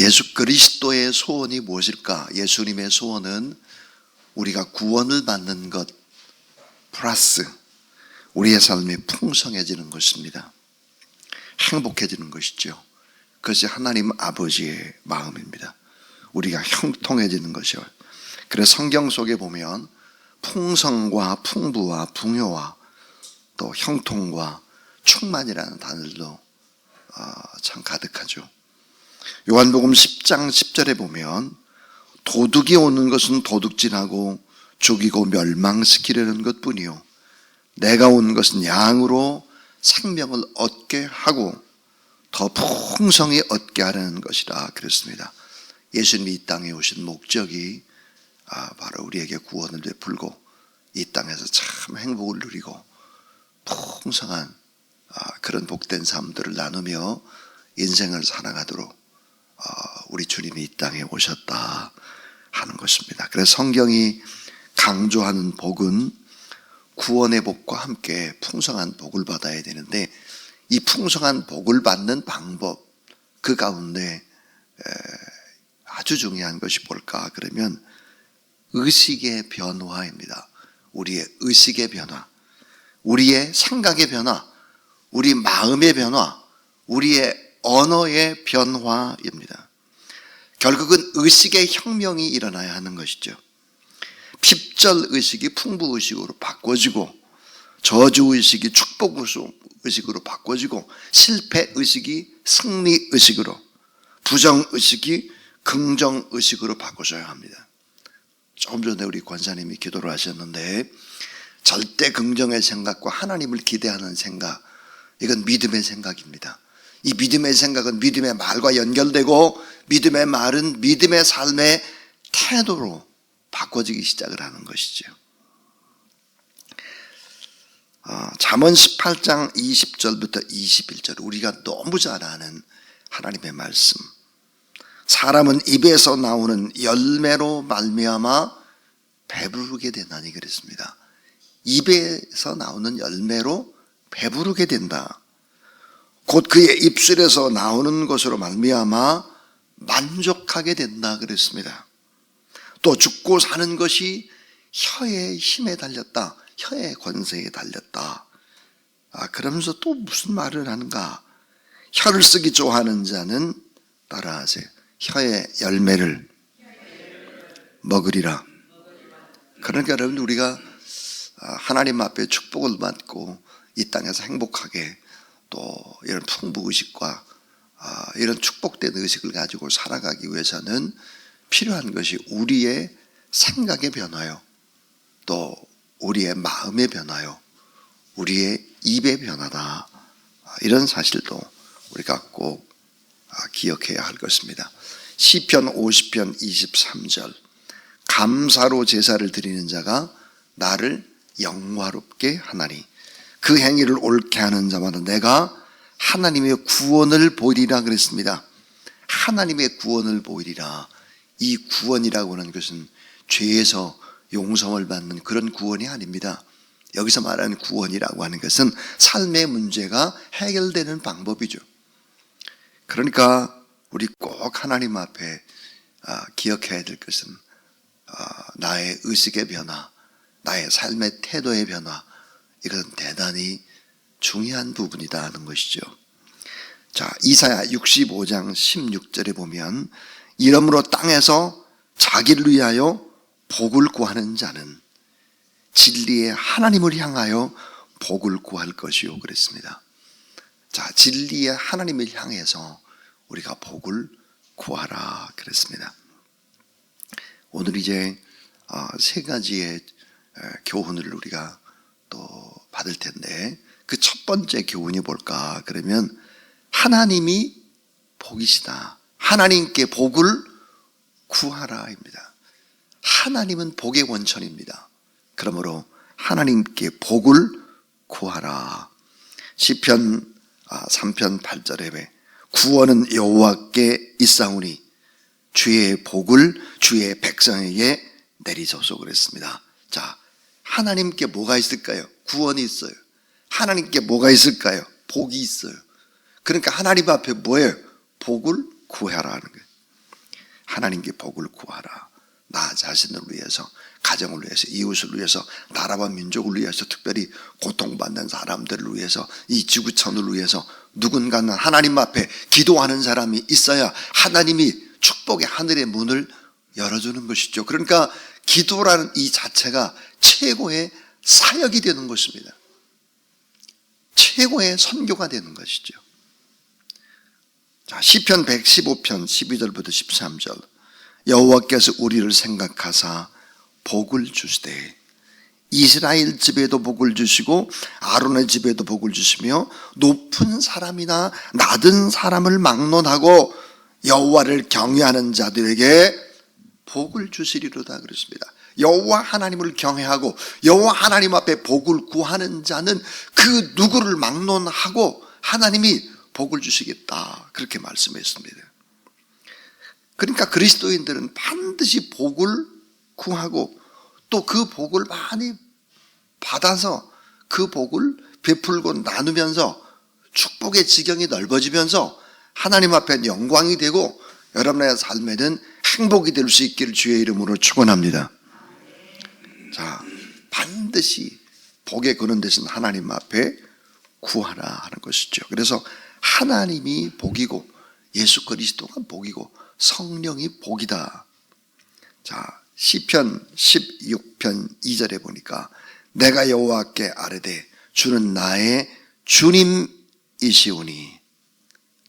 예수 그리스도의 소원이 무엇일까? 예수님의 소원은 우리가 구원을 받는 것 플러스 우리의 삶이 풍성해지는 것입니다. 행복해지는 것이죠. 그것이 하나님 아버지의 마음입니다. 우리가 형통해지는 것이요. 그래서 성경 속에 보면 풍성과 풍부와 풍요와 또 형통과 충만이라는 단어들도 참 가득하죠. 요한복음 10장 10절에 보면 도둑이 오는 것은 도둑질하고 죽이고 멸망시키려는 것뿐이요 내가 온 것은 양으로 생명을 얻게 하고 더 풍성히 얻게 하려는 것이라 그랬습니다. 예수님이 이 땅에 오신 목적이 바로 우리에게 구원을 베풀고 이 땅에서 참 행복을 누리고 풍성한 그런 복된 삶들을 나누며 인생을 살아가도록 우리 주님이 이 땅에 오셨다 하는 것입니다. 그래서 성경이 강조하는 복은 구원의 복과 함께 풍성한 복을 받아야 되는데 이 풍성한 복을 받는 방법 그 가운데 아주 중요한 것이 뭘까? 그러면 의식의 변화입니다. 우리의 의식의 변화, 우리의 생각의 변화, 우리 마음의 변화, 우리의 언어의 변화입니다. 결국은 의식의 혁명이 일어나야 하는 것이죠. 핍절의식이 풍부의식으로 바꿔지고 저주의식이 축복의식으로 바꿔지고 실패의식이 승리의식으로 부정의식이 긍정의식으로 바꿔줘야 합니다. 조금 전에 우리 권사님이 기도를 하셨는데 절대 긍정의 생각과 하나님을 기대하는 생각 이건 믿음의 생각입니다. 이 믿음의 생각은 믿음의 말과 연결되고 믿음의 말은 믿음의 삶의 태도로 바꿔지기 시작을 하는 것이죠. 잠언 18장 20절부터 21절 우리가 너무 잘 아는 하나님의 말씀. 사람은 입에서 나오는 열매로 말미암아 배부르게 된다니 그랬습니다. 입에서 나오는 열매로 배부르게 된다. 곧 그의 입술에서 나오는 것으로 말미암아 만족하게 된다 그랬습니다. 또 죽고 사는 것이 혀의 힘에 달렸다. 혀의 권세에 달렸다. 그러면서 또 무슨 말을 하는가? 혀를 쓰기 좋아하는 자는 따라하세요. 혀의 열매를 먹으리라. 그러니까 여러분 우리가 하나님 앞에 축복을 받고 이 땅에서 행복하게 또 이런 풍부의식과 이런 축복된 의식을 가지고 살아가기 위해서는 필요한 것이 우리의 생각의 변화요. 또 우리의 마음의 변화요. 우리의 입의 변화다. 이런 사실도 우리가 꼭 기억해야 할 것입니다. 시편 50편 23절 감사로 제사를 드리는 자가 나를 영화롭게 하나니 그 행위를 옳게 하는 자마다 내가 하나님의 구원을 보이리라 그랬습니다. 하나님의 구원을 보이리라. 이 구원이라고 하는 것은 죄에서 용서를 받는 그런 구원이 아닙니다. 여기서 말하는 구원이라고 하는 것은 삶의 문제가 해결되는 방법이죠. 그러니까 우리 꼭 하나님 앞에 기억해야 될 것은 나의 의식의 변화, 나의 삶의 태도의 변화, 이것은 대단히 중요한 부분이다 하는 것이죠. 자, 이사야 65장 16절에 보면 이러므로 땅에서 자기를 위하여 복을 구하는 자는 진리의 하나님을 향하여 복을 구할 것이요 그랬습니다. 자, 진리의 하나님을 향해서 우리가 복을 구하라 그랬습니다. 오늘 이제 세 가지의 교훈을 우리가 또 받을 텐데 그 첫 번째 교훈이 뭘까? 그러면 하나님이 복이시다. 하나님께 복을 구하라입니다. 하나님은 복의 원천입니다. 그러므로 하나님께 복을 구하라. 시편 3편 8절에 구원은 여호와께 있사오니 주의 복을 주의 백성에게 내리소서 그랬습니다. 자, 하나님께 뭐가 있을까요? 구원이 있어요. 하나님께 뭐가 있을까요? 복이 있어요. 그러니까 하나님 앞에 뭐예요? 복을 구하라는 거예요. 하나님께 복을 구하라. 나 자신을 위해서, 가정을 위해서, 이웃을 위해서, 나라와 민족을 위해서, 특별히 고통받는 사람들을 위해서, 이 지구촌을 위해서 누군가는 하나님 앞에 기도하는 사람이 있어야 하나님이 축복의 하늘의 문을 열어주는 것이죠. 그러니까 기도라는 이 자체가 최고의 사역이 되는 것입니다. 최고의 선교가 되는 것이죠. 자, 시편 115편 12절부터 13절. 여호와께서 우리를 생각하사 복을 주시되 이스라엘 집에도 복을 주시고 아론의 집에도 복을 주시며 높은 사람이나 낮은 사람을 막론하고 여호와를 경외하는 자들에게 복을 주시리로다 그랬습니다. 여호와 하나님을 경외하고 여호와 하나님 앞에 복을 구하는 자는 그 누구를 막론하고 하나님이 복을 주시겠다, 그렇게 말씀했습니다. 그러니까 그리스도인들은 반드시 복을 구하고 또 그 복을 많이 받아서 그 복을 베풀고 나누면서 축복의 지경이 넓어지면서 하나님 앞에 영광이 되고 여러분의 삶에는 행복이 될 수 있기를 주의 이름으로 축원합니다. 자, 반드시 복에 거는 대신 하나님 앞에 구하라 하는 것이죠. 그래서 하나님이 복이고 예수 그리스도가 복이고 성령이 복이다. 자, 시편 16편 2절에 보니까 내가 여호와께 아뢰되 주는 나의 주님이시오니,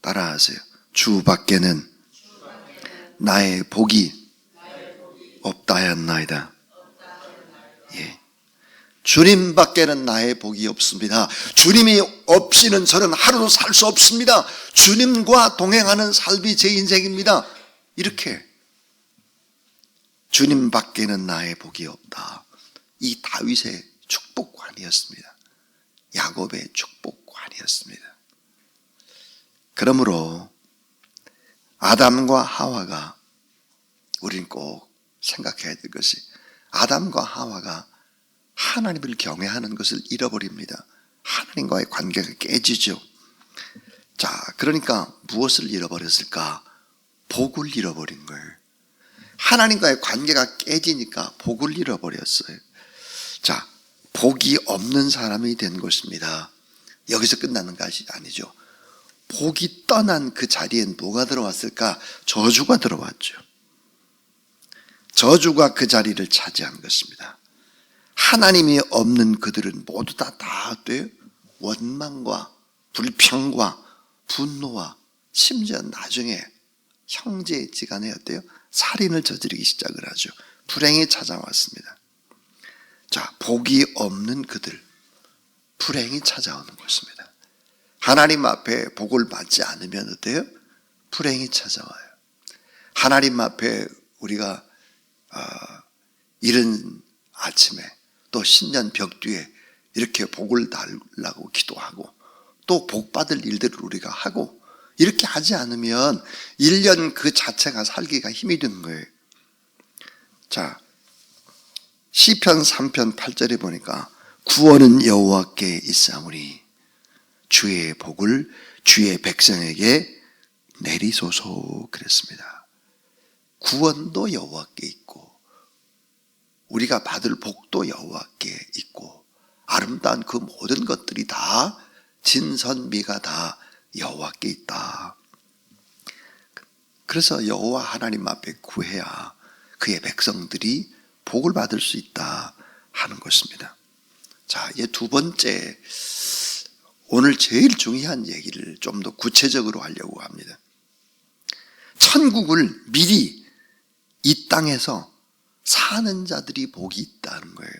따라하세요. 주 밖에는 나의 복이 없다 하였나이다. 예. 주님 밖에는 나의 복이 없습니다. 주님이 없이는 저는 하루도 살 수 없습니다. 주님과 동행하는 삶이 제 인생입니다. 이렇게 주님 밖에는 나의 복이 없다. 이 다윗의 축복관이었습니다. 야곱의 축복관이었습니다. 그러므로 아담과 하와가, 우리는 꼭 생각해야 될 것이, 아담과 하와가 하나님을 경외하는 것을 잃어버립니다. 하나님과의 관계가 깨지죠. 자, 그러니까 무엇을 잃어버렸을까? 복을 잃어버린 거예요. 하나님과의 관계가 깨지니까 복을 잃어버렸어요. 자, 복이 없는 사람이 된 것입니다. 여기서 끝나는 것이 아니죠. 복이 떠난 그 자리엔 뭐가 들어왔을까? 저주가 들어왔죠. 저주가 그 자리를 차지한 것입니다. 하나님이 없는 그들은 모두 다 원망과 불평과 분노와 심지어 나중에 형제지간에 어때요? 살인을 저지르기 시작을 하죠. 불행이 찾아왔습니다. 자, 복이 없는 그들, 불행이 찾아오는 것입니다. 하나님 앞에 복을 받지 않으면 어때요? 불행이 찾아와요. 하나님 앞에 우리가 이른 아침에 또 신년 벽 뒤에 이렇게 복을 달라고 기도하고 또 복 받을 일들을 우리가 하고, 이렇게 하지 않으면 1년 그 자체가 살기가 힘이 드는 거예요. 자, 시편 3편 8절에 보니까 구원은 여호와께 있사오니 주의 복을 주의 백성에게 내리소서 그랬습니다. 구원도 여호와께 있고 우리가 받을 복도 여호와께 있고 아름다운 그 모든 것들이 다 진선미가 다 여호와께 있다. 그래서 여호와 하나님 앞에 구해야 그의 백성들이 복을 받을 수 있다 하는 것입니다. 자, 이제 두 번째, 오늘 제일 중요한 얘기를 좀 더 구체적으로 하려고 합니다. 천국을 미리 이 땅에서 사는 자들이 복이 있다는 거예요.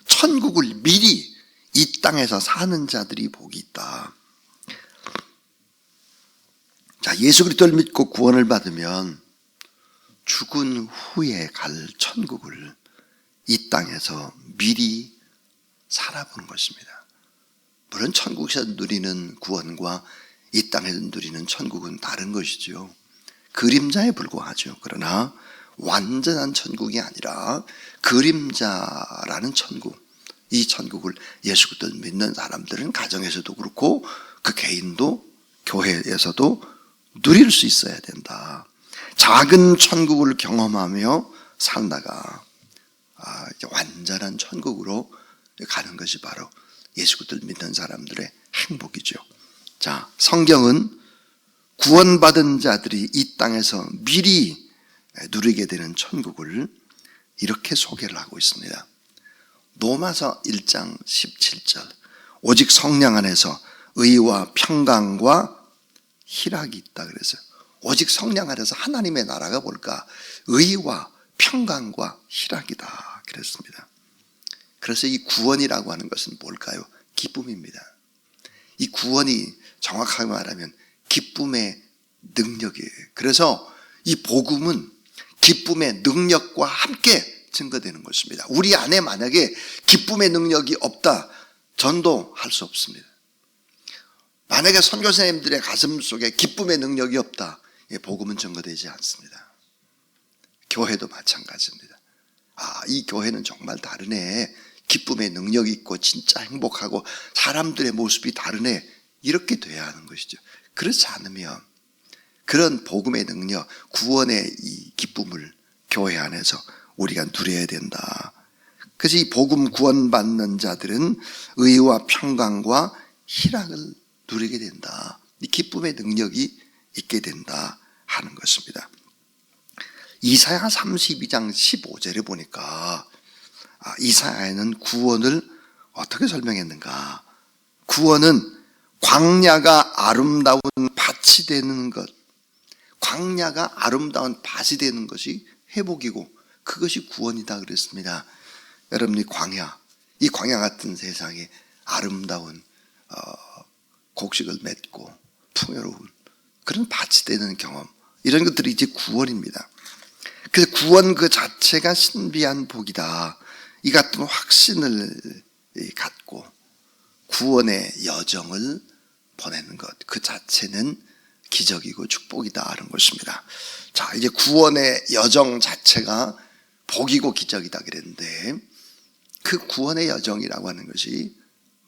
천국을 미리 이 땅에서 사는 자들이 복이 있다. 자, 예수 그리스도를 믿고 구원을 받으면 죽은 후에 갈 천국을 이 땅에서 미리 살아보는 것입니다. 물론 천국에서 누리는 구원과 이 땅에서 누리는 천국은 다른 것이죠. 그림자에 불과하죠. 그러나 완전한 천국이 아니라 그림자라는 천국, 이 천국을 예수 그리스도를 믿는 사람들은 가정에서도 그렇고 그 개인도 교회에서도 누릴 수 있어야 된다. 작은 천국을 경험하며 살다가 이제 완전한 천국으로 가는 것이 바로 예수 그리스도를 믿는 사람들의 행복이죠. 자, 성경은 구원받은 자들이 이 땅에서 미리 누리게 되는 천국을 이렇게 소개를 하고 있습니다. 로마서 1장 17절, 오직 성령 안에서 의와 평강과 희락이 있다 그랬어요. 오직 성령 안에서 하나님의 나라가 뭘까? 의와 평강과 희락이다 그랬습니다. 그래서 이 구원이라고 하는 것은 뭘까요? 기쁨입니다. 이 구원이 정확하게 말하면 기쁨의 능력이에요. 그래서 이 복음은 기쁨의 능력과 함께 증거되는 것입니다. 우리 안에 만약에 기쁨의 능력이 없다, 전도할 수 없습니다. 만약에 선교사님들의 가슴 속에 기쁨의 능력이 없다, 복음은 증거되지 않습니다. 교회도 마찬가지입니다. 이 교회는 정말 다르네, 기쁨의 능력이 있고 진짜 행복하고 사람들의 모습이 다르네, 이렇게 돼야 하는 것이죠. 그렇지 않으면 그런 복음의 능력, 구원의 이 기쁨을 교회 안에서 우리가 누려야 된다. 그래서 이 복음 구원받는 자들은 의와 평강과 희락을 누리게 된다. 이 기쁨의 능력이 있게 된다 하는 것입니다. 이사야 32장 15절에 보니까 이사야는 구원을 어떻게 설명했는가? 구원은 광야가 아름다운 밭이 되는 것, 광야가 아름다운 밭이 되는 것이 회복이고 그것이 구원이다 그랬습니다. 여러분이 이 광야 같은 세상에 아름다운 곡식을 맺고 풍요로운 그런 밭이 되는 경험, 이런 것들이 이제 구원입니다. 그래서 구원 그 자체가 신비한 복이다. 이 같은 확신을 갖고 구원의 여정을 보내는 것, 그 자체는 기적이고 축복이다 하는 것입니다. 자, 이제 구원의 여정 자체가 복이고 기적이다 그랬는데, 그 구원의 여정이라고 하는 것이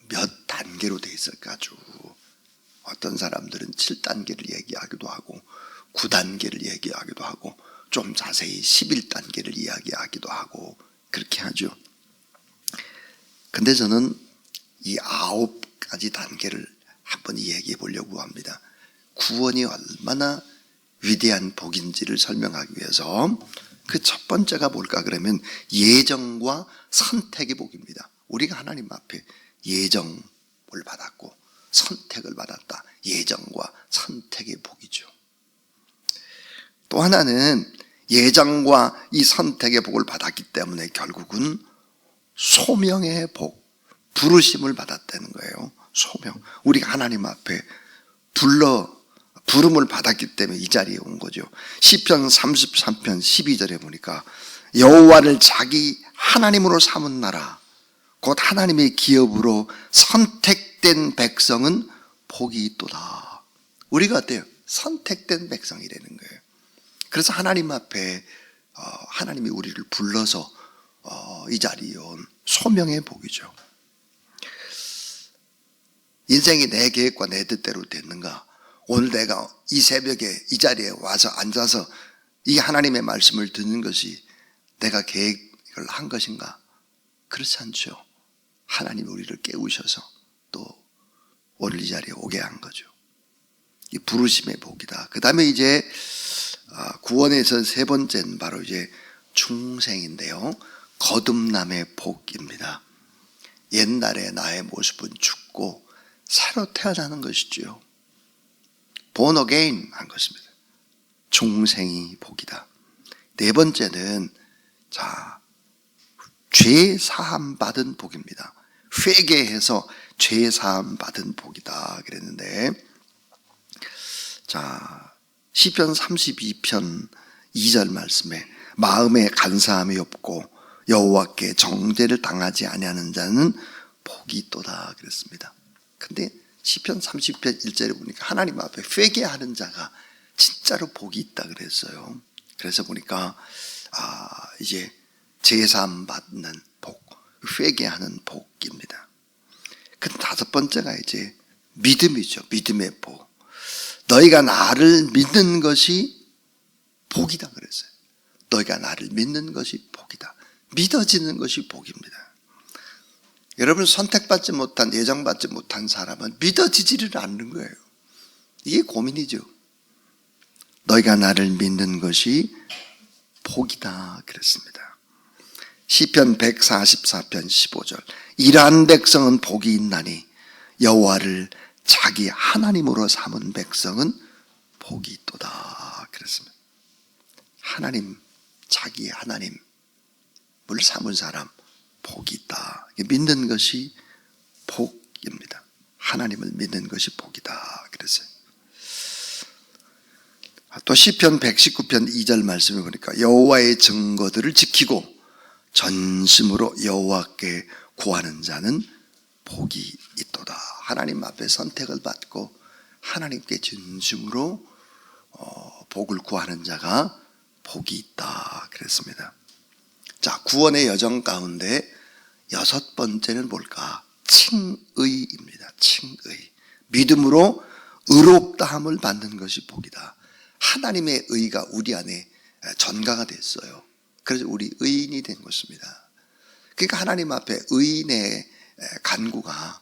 몇 단계로 돼 있을까? 쭉 어떤 사람들은 7단계를 얘기하기도 하고 9단계를 얘기하기도 하고 좀 자세히 11단계를 이야기하기도 하고 그렇게 하죠. 근데 저는 이 9가지 단계를 한번 이야기해 보려고 합니다. 구원이 얼마나 위대한 복인지를 설명하기 위해서 그 첫 번째가 뭘까 그러면 예정과 선택의 복입니다. 우리가 하나님 앞에 예정을 받았고 선택을 받았다. 예정과 선택의 복이죠. 또 하나는 예정과 이 선택의 복을 받았기 때문에 결국은 소명의 복, 부르심을 받았다는 거예요. 소명. 우리가 하나님 앞에 부름을 받았기 때문에 이 자리에 온 거죠. 시편 33편 12절에 보니까 여호와를 자기 하나님으로 삼은 나라, 곧 하나님의 기업으로 선택된 백성은 복이 있도다. 우리가 어때요? 선택된 백성이라는 거예요. 그래서 하나님 앞에 하나님이 우리를 불러서 이 자리에 온 소명의 복이죠. 인생이 내 계획과 내 뜻대로 됐는가? 오늘 내가 이 새벽에 이 자리에 와서 앉아서 이 하나님의 말씀을 듣는 것이 내가 계획을 한 것인가? 그렇지 않죠. 하나님이 우리를 깨우셔서 또 오늘 이 자리에 오게 한 거죠. 이 부르심의 복이다. 그 다음에 이제 구원에서 세 번째는 바로 이제 중생인데요. 거듭남의 복입니다. 옛날에 나의 모습은 죽고 새로 태어나는 것이죠. born again 한 것입니다. 중생이 복이다. 네 번째는 죄 사함 받은 복입니다. 회개해서 죄 사함 받은 복이다 그랬는데, 시편 32편 2절 말씀에 마음에 간사함이 없고 여호와께 정죄를 당하지 아니하는 자는 복이 있도다 그랬습니다. 근데 시편 30편 1절에 보니까 하나님 앞에 회개하는 자가 진짜로 복이 있다 그랬어요. 그래서 보니까 이제 제사함 받는 복, 회개하는 복입니다. 그 다섯 번째가 이제 믿음이죠. 믿음의 복. 너희가 나를 믿는 것이 복이다 그랬어요. 너희가 나를 믿는 것이 복이다. 믿어지는 것이 복입니다. 여러분, 선택받지 못한, 예정받지 못한 사람은 믿어지지를 않는 거예요. 이게 고민이죠. 너희가 나를 믿는 것이 복이다 그랬습니다. 시편 144편 15절. 이러한 백성은 복이 있나니 여호와를 자기 하나님으로 삼은 백성은 복이 있도다 그랬습니다. 하나님, 자기 하나님을 삼은 사람 복이 있다. 믿는 것이 복입니다. 하나님을 믿는 것이 복이다 그랬어요. 또 시편 119편 2절 말씀을 보니까 여호와의 증거들을 지키고 전심으로 여호와께 구하는 자는 복이 있도다. 하나님 앞에 선택을 받고 하나님께 진심으로 복을 구하는 자가 복이 있다 그랬습니다. 자, 구원의 여정 가운데 6번째는 뭘까? 칭의입니다. 칭의. 믿음으로 의롭다함을 받는 것이 복이다. 하나님의 의가 우리 안에 전가가 됐어요. 그래서 우리 의인이 된 것입니다. 그러니까 하나님 앞에 의인의 간구가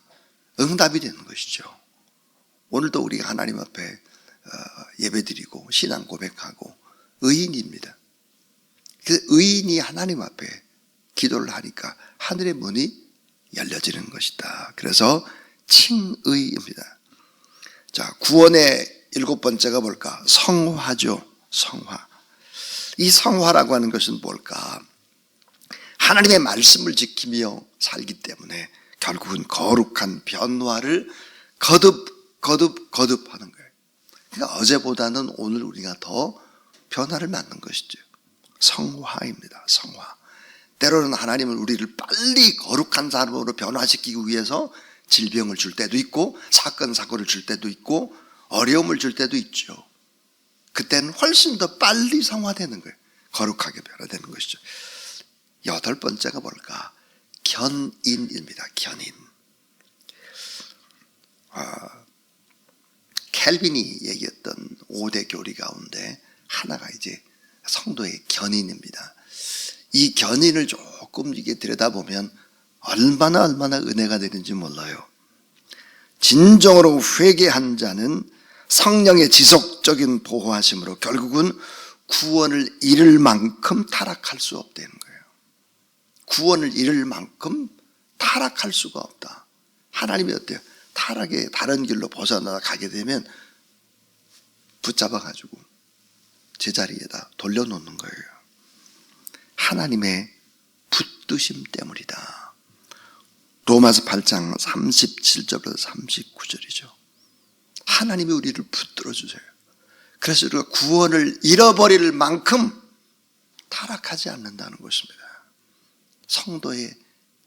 응답이 되는 것이죠. 오늘도 우리가 하나님 앞에 예배드리고 신앙 고백하고 의인입니다. 그 의인이 하나님 앞에 기도를 하니까 하늘의 문이 열려지는 것이다. 그래서 칭의입니다. 자, 구원의 7번째가 뭘까? 성화죠. 성화. 이 성화라고 하는 것은 뭘까? 하나님의 말씀을 지키며 살기 때문에 결국은 거룩한 변화를 거듭하는 거예요. 그러니까 어제보다는 오늘 우리가 더 변화를 맞는 것이죠. 성화입니다. 성화. 때로는 하나님은 우리를 빨리 거룩한 사람으로 변화시키기 위해서 질병을 줄 때도 있고 사건을 줄 때도 있고 어려움을 줄 때도 있죠. 그때는 훨씬 더 빨리 성화되는 거예요. 거룩하게 변화되는 것이죠. 8번째가 뭘까? 견인입니다. 견인. 켈빈이 얘기했던 5대 교리 가운데 하나가 이제 성도의 견인입니다. 이 견인을 조금 이게 들여다보면 얼마나 은혜가 되는지 몰라요. 진정으로 회개한 자는 성령의 지속적인 보호하심으로 결국은 구원을 잃을 만큼 타락할 수 없다는 거예요. 구원을 잃을 만큼 타락할 수가 없다. 하나님이 어때요? 타락의 다른 길로 벗어나가게 되면 붙잡아가지고 제자리에다 돌려놓는 거예요. 하나님의 붙드심 때문이다. 로마서 8장 37절부터 39절이죠. 하나님이 우리를 붙들어 주세요. 그래서 우리가 구원을 잃어버릴 만큼 타락하지 않는다는 것입니다. 성도의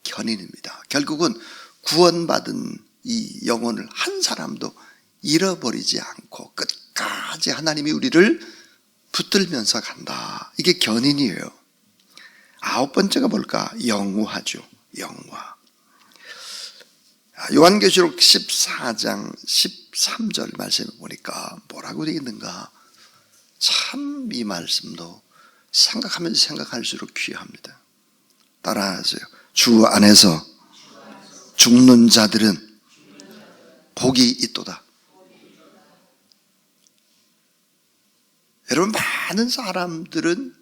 견인입니다. 결국은 구원받은 이 영혼을 한 사람도 잃어버리지 않고 끝까지 하나님이 우리를 붙들면서 간다. 이게 견인이에요. 9번째가 뭘까? 영화죠. 영화. 요한계시록 14장 13절 말씀을 보니까 뭐라고 되어 있는가? 참 이 말씀도 생각하면 생각할수록 귀합니다. 따라하세요. 주 안에서 죽는 자들은 복이 있도다. 여러분, 많은 사람들은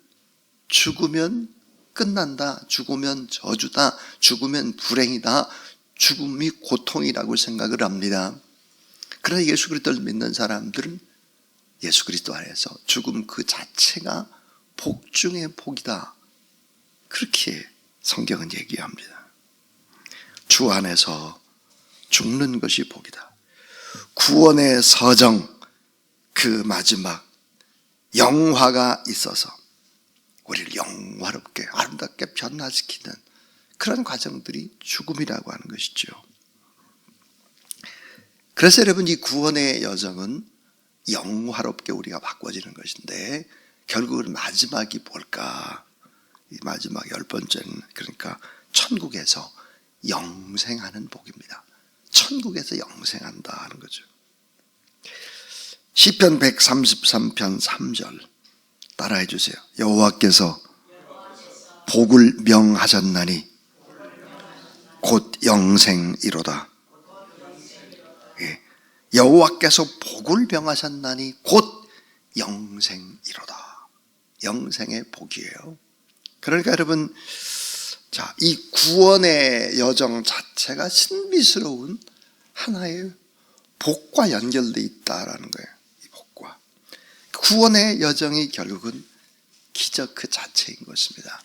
죽으면 끝난다, 죽으면 저주다, 죽으면 불행이다, 죽음이 고통이라고 생각을 합니다. 그러나 예수 그리스도를 믿는 사람들은 예수 그리스도 안에서 죽음 그 자체가 복 중의 복이다. 그렇게 성경은 얘기합니다. 주 안에서 죽는 것이 복이다. 구원의 서정, 그 마지막 영화가 있어서 우리를 영화롭게 아름답게 변화시키는 그런 과정들이 죽음이라고 하는 것이죠. 그래서 여러분, 이 구원의 여정은 영화롭게 우리가 바꿔지는 것인데 결국은 마지막이 뭘까? 이 마지막 10번째는 그러니까 천국에서 영생하는 복입니다. 천국에서 영생한다 하는 거죠. 시편 133편 3절. 따라해 주세요. 여호와께서 복을 명하셨나니 곧 영생이로다. 예. 여호와께서 복을 명하셨나니 곧 영생이로다. 영생의 복이에요. 그러니까 여러분, 자, 이 구원의 여정 자체가 신비스러운 하나의 복과 연결되어 있다라는 거예요. 이 복과 구원의 여정이 결국은 기적 그 자체인 것입니다.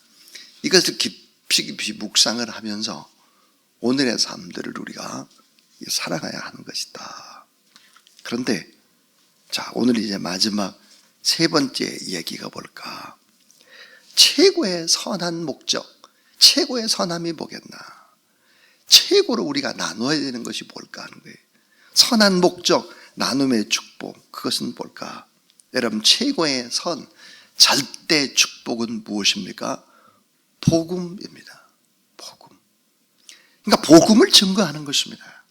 이것을 깊이 묵상을 하면서 오늘의 삶들을 우리가 살아가야 하는 것이다. 그런데 자, 오늘 이제 마지막 세 번째 얘기가 뭘까? 최고의 선한 목적, 최고의 선함이 뭐겠나? 최고로 우리가 나눠야 되는 것이 뭘까 하는 거예요. 선한 목적, 나눔의 축복, 그것은 뭘까? 여러분, 최고의 선, 절대 축복은 무엇입니까? 복음입니다. 복음. 그러니까 복음을 증거하는 것입니다.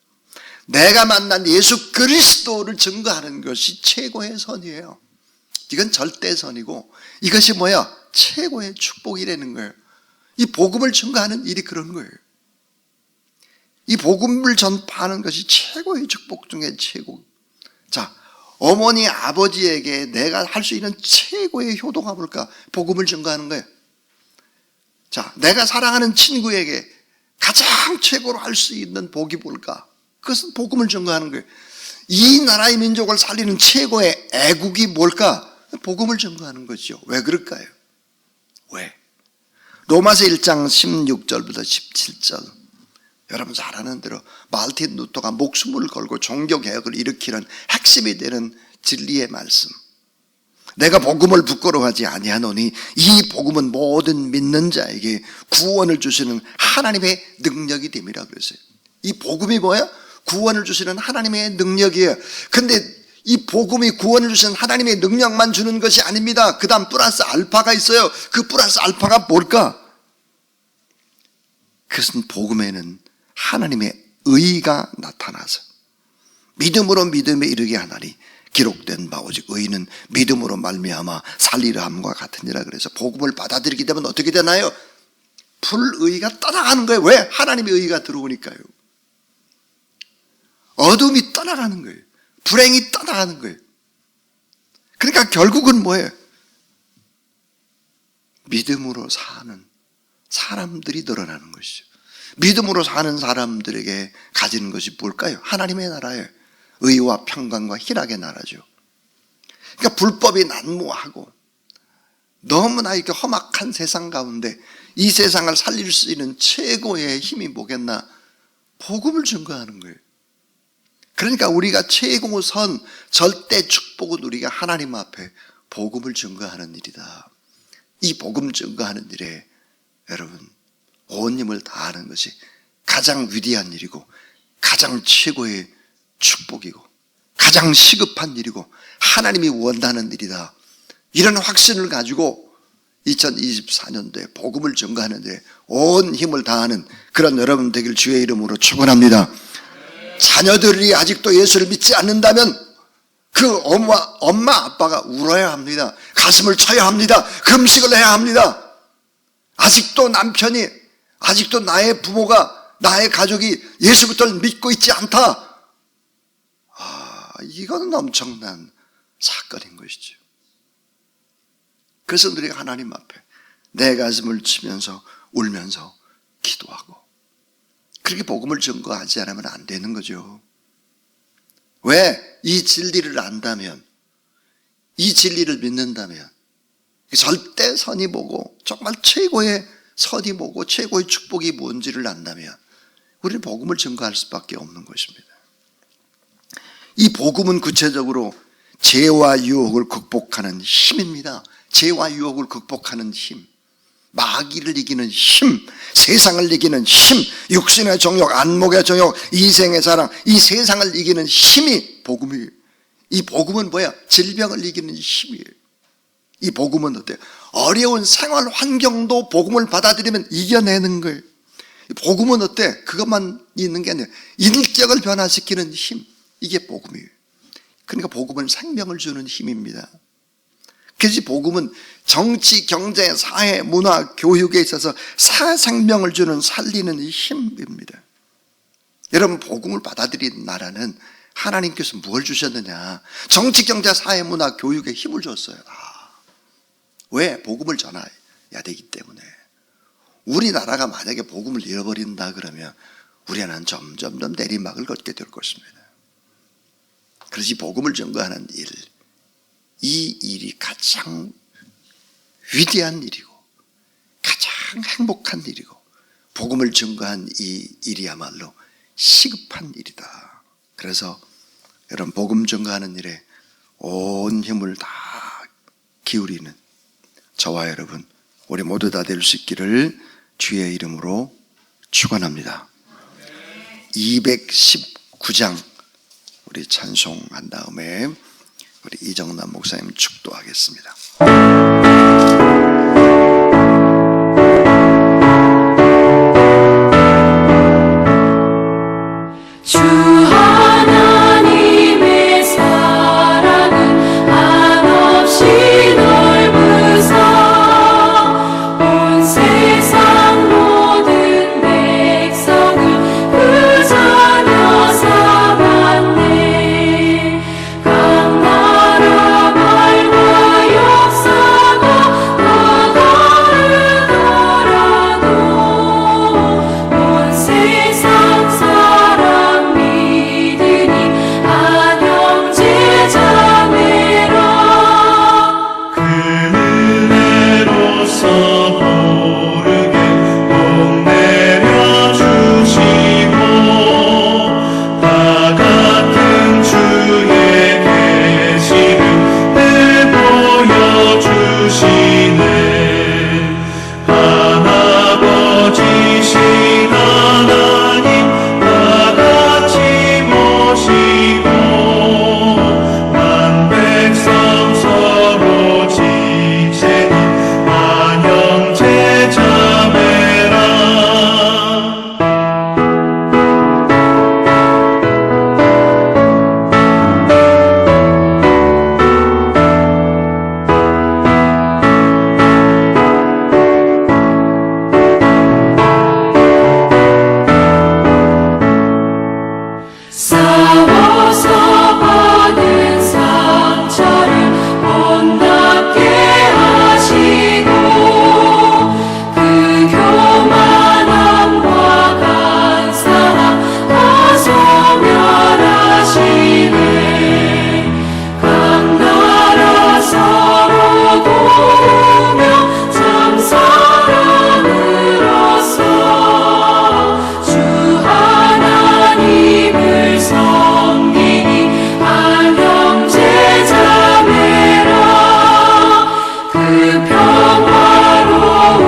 내가 만난 예수 그리스도를 증거하는 것이 최고의 선이에요. 이건 절대선이고 이것이 뭐야? 최고의 축복이라는 거예요. 이 복음을 증거하는 일이 그런 거예요. 이 복음을 전파하는 것이 최고의 축복 중에 최고. 자, 어머니 아버지에게 내가 할 수 있는 최고의 효도가 뭘까? 복음을 증거하는 거예요. 자, 내가 사랑하는 친구에게 가장 최고로 할 수 있는 복이 뭘까? 그것은 복음을 증거하는 거예요. 이 나라의 민족을 살리는 최고의 애국이 뭘까? 복음을 증거하는 거죠. 왜 그럴까요? 왜? 로마서 1장 16절부터 17절. 여러분 잘 아는 대로 마르틴 루터가 목숨을 걸고 종교개혁을 일으키는 핵심이 되는 진리의 말씀. 내가 복음을 부끄러워하지 아니하노니 이 복음은 모든 믿는 자에게 구원을 주시는 하나님의 능력이 됨이라 그랬어요. 이 복음이 뭐야? 구원을 주시는 하나님의 능력이에요. 근데 이 복음이 구원을 주시는 하나님의 능력만 주는 것이 아닙니다. 그 다음 플러스 알파가 있어요. 그 플러스 알파가 뭘까? 그것은 복음에는 하나님의 의가 나타나서 믿음으로 믿음에 이르게 하나니 기록된 바 오직 의인은 믿음으로 말미암아 살리려 함과 같으니라. 그래서 복음을 받아들이게 되면 어떻게 되나요? 불의가 떠나가는 거예요. 왜? 하나님의 의가 들어오니까요. 어둠이 떠나가는 거예요. 불행이 떠나가는 거예요. 그러니까 결국은 뭐예요? 믿음으로 사는 사람들이 늘어나는 것이죠. 믿음으로 사는 사람들에게 가지는 것이 뭘까요? 하나님의 나라예요. 의와 평강과 희락의 나라죠. 그러니까 불법이 난무하고 너무나 이렇게 험악한 세상 가운데 이 세상을 살릴 수 있는 최고의 힘이 뭐겠나? 복음을 증거하는 거예요. 그러니까 우리가 최고선 절대 축복은 우리가 하나님 앞에 복음을 증거하는 일이다. 이 복음 증거하는 일에 여러분 온 힘을 다하는 것이 가장 위대한 일이고 가장 최고의 축복이고 가장 시급한 일이고 하나님이 원하는 일이다. 이런 확신을 가지고 2024년도에 복음을 증거하는 데 온 힘을 다하는 그런 여러분 되길 주의 이름으로 축원합니다. 자녀들이 아직도 예수를 믿지 않는다면 그 엄마 아빠가 울어야 합니다. 가슴을 쳐야 합니다. 금식을 해야 합니다. 아직도 남편이, 아직도 나의 부모가, 나의 가족이 예수부터를 믿고 있지 않다. 이거는 엄청난 사건인 것이죠. 그래서 우리가 하나님 앞에 내 가슴을 치면서 울면서 기도하고 그렇게 복음을 증거하지 않으면 안 되는 거죠. 왜? 이 진리를 안다면, 이 진리를 믿는다면 절대 선이 뭐고 정말 최고의 선이 뭐고 최고의 축복이 뭔지를 안다면 우리는 복음을 증거할 수밖에 없는 것입니다. 이 복음은 구체적으로 죄와 유혹을 극복하는 힘입니다. 죄와 유혹을 극복하는 힘, 마귀를 이기는 힘, 세상을 이기는 힘, 육신의 정욕, 안목의 정욕, 이생의 사랑, 이 세상을 이기는 힘이 복음이에요. 이 복음은 뭐야? 질병을 이기는 힘이에요. 이 복음은 어때요? 어려운 생활 환경도 복음을 받아들이면 이겨내는 거예요. 복음은 어때? 그것만 있는 게 아니라 인격을 변화시키는 힘, 이게 복음이에요. 그러니까 복음은 생명을 주는 힘입니다. 그래서 복음은 정치, 경제, 사회, 문화, 교육에 있어서 생명을 주는 살리는 힘입니다. 여러분, 복음을 받아들인 나라는 하나님께서 뭘 주셨느냐? 정치, 경제, 사회, 문화, 교육에 힘을 줬어요. 왜? 복음을 전해야 되기 때문에. 우리나라가 만약에 복음을 잃어버린다 그러면 우리는 점점 내리막을 걷게 될 것입니다. 그래서 복음을 전거하는 일, 이 일이 가장 위대한 일이고 가장 행복한 일이고 복음을 전거한 이 일이야말로 시급한 일이다. 그래서 여러분, 복음 전거하는 일에 온 힘을 다 기울이는 저와 여러분, 우리 모두 다 될 수 있기를 주의 이름으로 축원합니다. 219장 우리 찬송한 다음에 우리 이정남 목사님 축도하겠습니다. 주 하나님의 사랑은 한없이 넓으사 온 세상 모든 백성을 그 자녀 삼았네. 각 나라 말과 역사가 다 다르더라도 온 세상 사람 믿으니 한 형제 자매라. 그 은혜로서 모르게 복 내려주시고 다 같은 주의 계시를 보여주시네. 하나버지신 하나님 다 같이 모시고 만 백성 서로 지체니 한 형제 자매라. 싸워서 받은 상처를 못납게 하시고 그 교만함과 간사함 다 소멸하시네. 각 나라 서로 도우며 참 사랑으로서 주 하나님을 섬기니 한 형제 자매라. 그 평화로운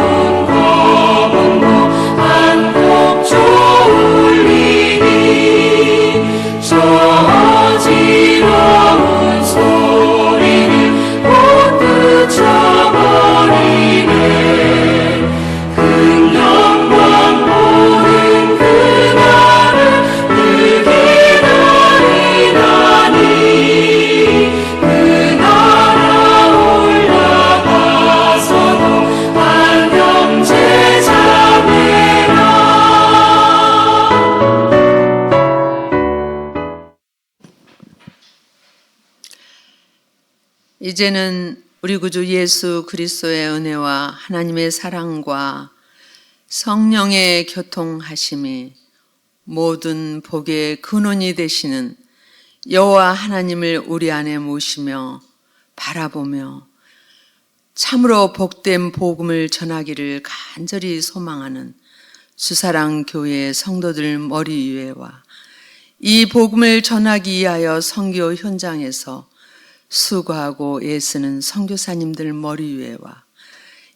거문도 한곡 졸리니 저 어지러운 소리를 못 그쳐버리네. 큰 영광 보는 그날을 늘 기다리다니 그 나라 올라가서도 한 형제 자매라. 이제는 우리 구주 예수 그리스도의 은혜와 하나님의 사랑과 성령의 교통하심이 모든 복의 근원이 되시는 여호와 하나님을 우리 안에 모시며 바라보며 참으로 복된 복음을 전하기를 간절히 소망하는 수사랑 교회 성도들 머리 위에와 이 복음을 전하기 위하여 선교 현장에서 수고하고 애쓰는 선교사님들 머리 위에와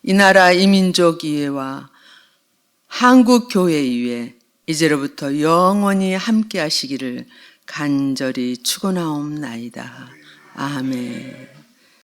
이 나라 이민족 위에와 한국 교회 위에 이제로부터 영원히 함께 하시기를 간절히 축원하옵나이다. 아멘.